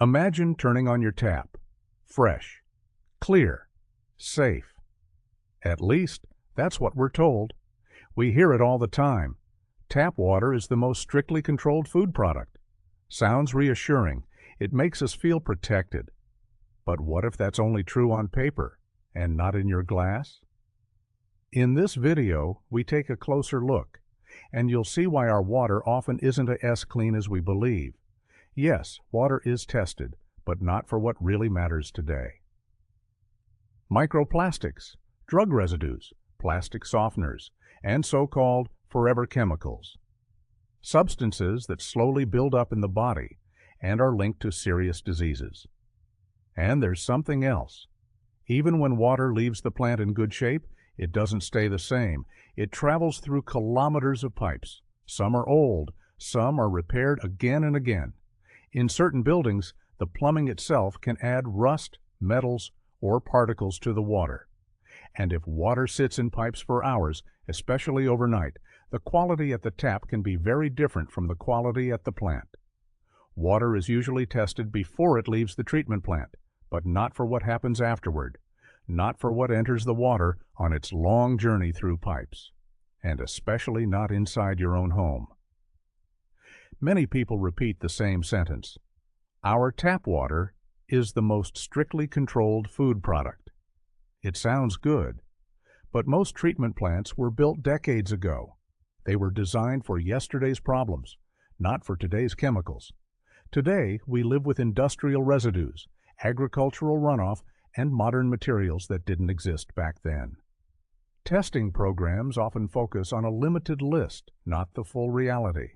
Imagine turning on your tap. Fresh, clear, safe. At least, that's what we're told. We hear it all the time. Tap water is the most strictly controlled food product. Sounds reassuring. It makes us feel protected. But what if that's only true on paper and not in your glass? In this video, we take a closer look, and you'll see why our water often isn't as clean as we believe. Yes, water is tested, but not for what really matters today. Microplastics, drug residues, plastic softeners, and so-called forever chemicals. Substances that slowly build up in the body and are linked to serious diseases. And there's something else. Even when water leaves the plant in good shape, it doesn't stay the same. It travels through kilometers of pipes. Some are old, some are repaired again and again. In certain buildings, the plumbing itself can add rust, metals, or particles to the water. And if water sits in pipes for hours, especially overnight, the quality at the tap can be very different from the quality at the plant. Water is usually tested before it leaves the treatment plant, but not for what happens afterward, not for what enters the water on its long journey through pipes, and especially not inside your own home. Many people repeat the same sentence. Our tap water is the most strictly controlled food product. It sounds good, but most treatment plants were built decades ago. They were designed for yesterday's problems, not for today's chemicals. Today, we live with industrial residues, agricultural runoff, and modern materials that didn't exist back then. Testing programs often focus on a limited list, not the full reality.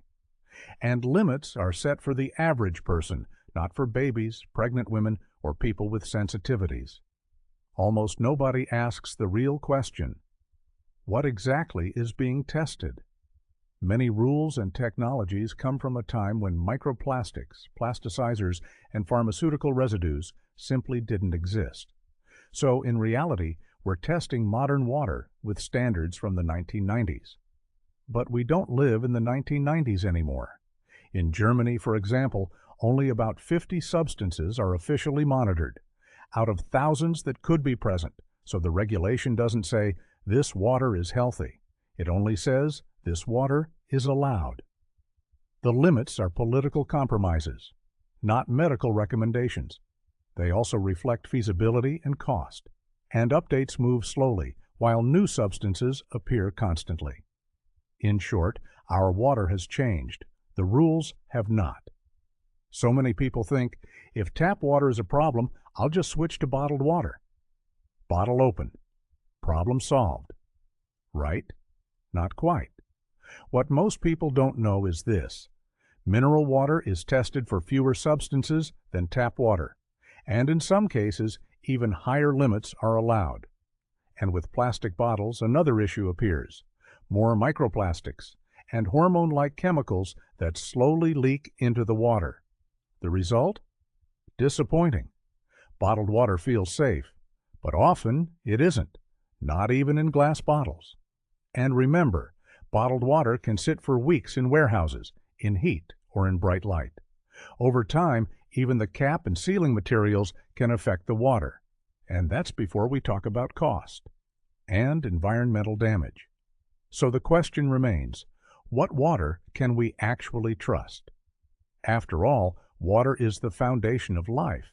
And limits are set for the average person, not for babies, pregnant women, or people with sensitivities. Almost nobody asks the real question: what exactly is being tested? Many rules and technologies come from a time when microplastics, plasticizers, and pharmaceutical residues simply didn't exist. So, in reality, we're testing modern water with standards from the 1990s. But we don't live in the 1990s anymore. In Germany, for example, only about 50 substances are officially monitored, out of thousands that could be present, so the regulation doesn't say, "This water is healthy." It only says, "This water is allowed." The limits are political compromises, not medical recommendations. They also reflect feasibility and cost, and updates move slowly, while new substances appear constantly. In short, our water has changed. The rules have not. So many people think, if tap water is a problem, I'll just switch to bottled water. Bottle open. Problem solved. Right? Not quite. What most people don't know is this: mineral water is tested for fewer substances than tap water, and in some cases, even higher limits are allowed. And with plastic bottles, another issue appears: more microplastics and hormone-like chemicals that slowly leak into the water. The result? Disappointing. Bottled water feels safe, but often it isn't, not even in glass bottles. And remember, bottled water can sit for weeks in warehouses, in heat or in bright light. Over time, even the cap and sealing materials can affect the water. And that's before we talk about cost and environmental damage. So the question remains, what water can we actually trust? After all, water is the foundation of life.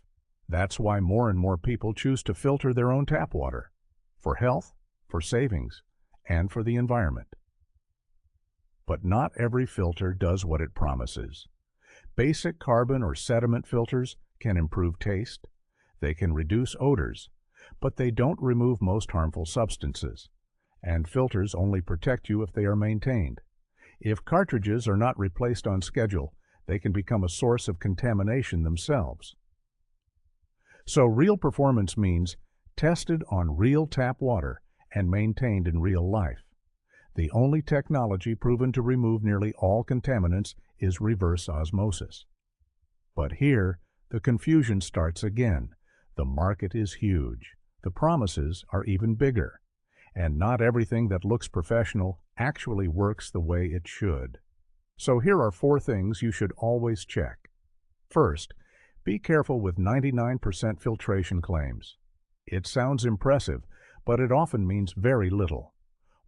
That's why more and more people choose to filter their own tap water, for health, for savings, and for the environment. But not every filter does what it promises. Basic carbon or sediment filters can improve taste. They can reduce odors, but they don't remove most harmful substances. And filters only protect you if they are maintained. If cartridges are not replaced on schedule, they can become a source of contamination themselves. So real performance means tested on real tap water and maintained in real life. The only technology proven to remove nearly all contaminants is reverse osmosis. But here, the confusion starts again. The market is huge. The promises are even bigger. And not everything that looks professional actually works the way it should. So here are 4 things you should always check. First, Be careful with 99% filtration claims. It sounds impressive, but it often means very little.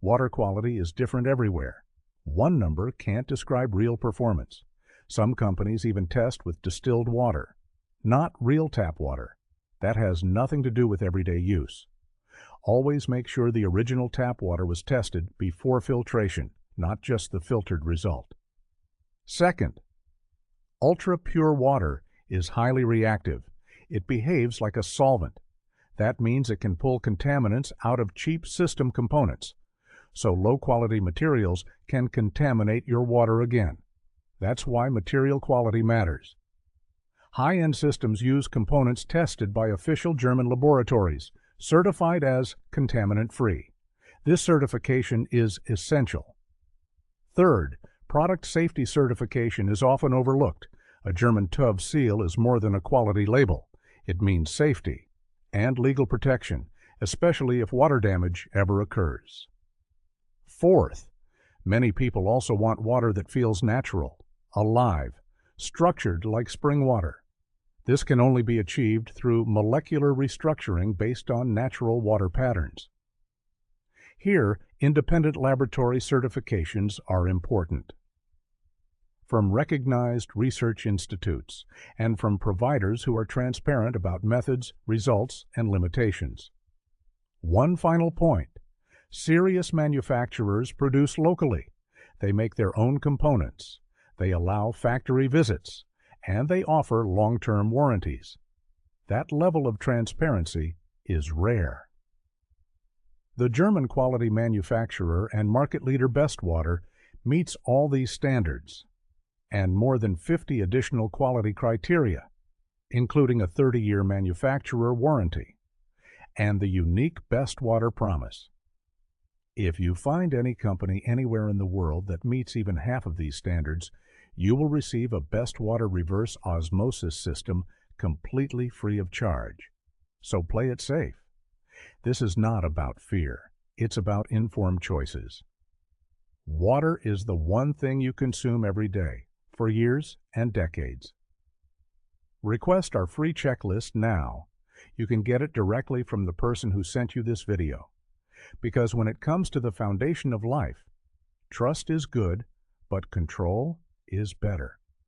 Water quality is different everywhere. One number can't describe real performance. Some companies even test with distilled water, not real tap water. That has nothing to do with everyday use. Always make sure the original tap water was tested before filtration, not just the filtered result. Second, ultra-pure water is highly reactive. It behaves like a solvent. That means it can pull contaminants out of cheap system components, so low-quality materials can contaminate your water again. That's why material quality matters. High-end systems use components tested by official German laboratories, certified as contaminant-free. This certification is essential. Third, product safety certification is often overlooked. A German TÜV seal is more than a quality label. It means safety and legal protection, especially if water damage ever occurs. Fourth, many people also want water that feels natural, alive, structured like spring water. This can only be achieved through molecular restructuring based on natural water patterns. Here, independent laboratory certifications are important. From recognized research institutes and from providers who are transparent about methods, results, and limitations. One final point. Serious manufacturers produce locally. They make their own components. They allow factory visits, and they offer long-term warranties. That level of transparency is rare. The German quality manufacturer and market leader BestWater meets all these standards and more than 50 additional quality criteria, including a 30-year manufacturer warranty and the unique BestWater promise. If you find any company anywhere in the world that meets even half of these standards, you will receive a BestWater reverse osmosis system completely free of charge. So play it safe. This is not about fear. It's about informed choices. Water is the one thing you consume every day, for years and decades. Request our free checklist now. You can get it directly from the person who sent you this video. Because when it comes to the foundation of life, trust is good, but control is better.